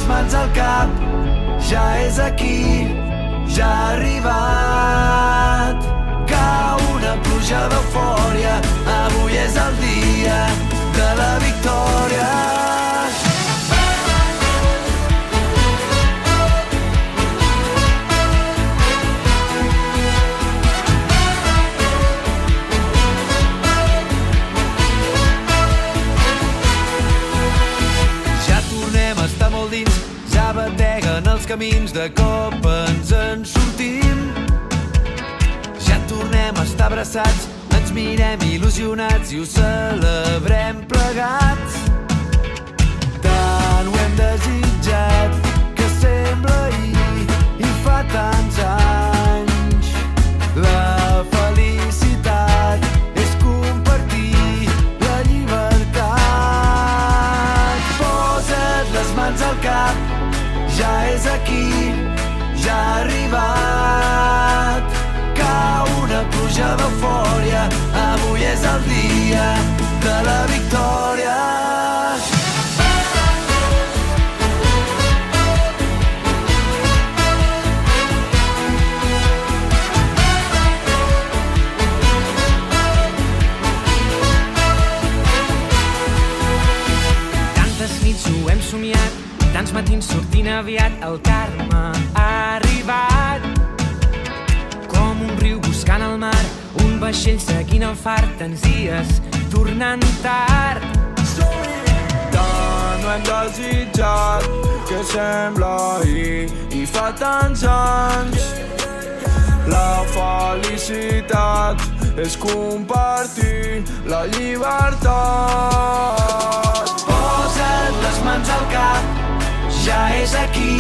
mans al cap, ja és aquí, ja ha arribat. Cau una pluja d'eufòria, avui és el dia de la victòria. Està molt dins, ja bateguen els camins, de cop ens en sortim. Ja tornem a estar abraçats, ens mirem il·lusionats i ho celebrem plegats. Tant ho hem desitjat que sembla ahir i fa tants anys. La felicitat és compartir la llibertat. Posa't les mans al cap, ja és aquí, ja ha arribat. Cau una pluja d'eufòria, avui és el dia de la victòria. Tantes nits ho hem somiat, tants matins sortint aviat, el Carme ha arribat. Com un riu buscant el mar, un vaixell seguint el far, tants dies tornant tard. Tant ho hem desitjat que sembla ahir i fa tants anys. La felicitat és compartir la llibertat. Posa't les mans al cap, ja és aquí,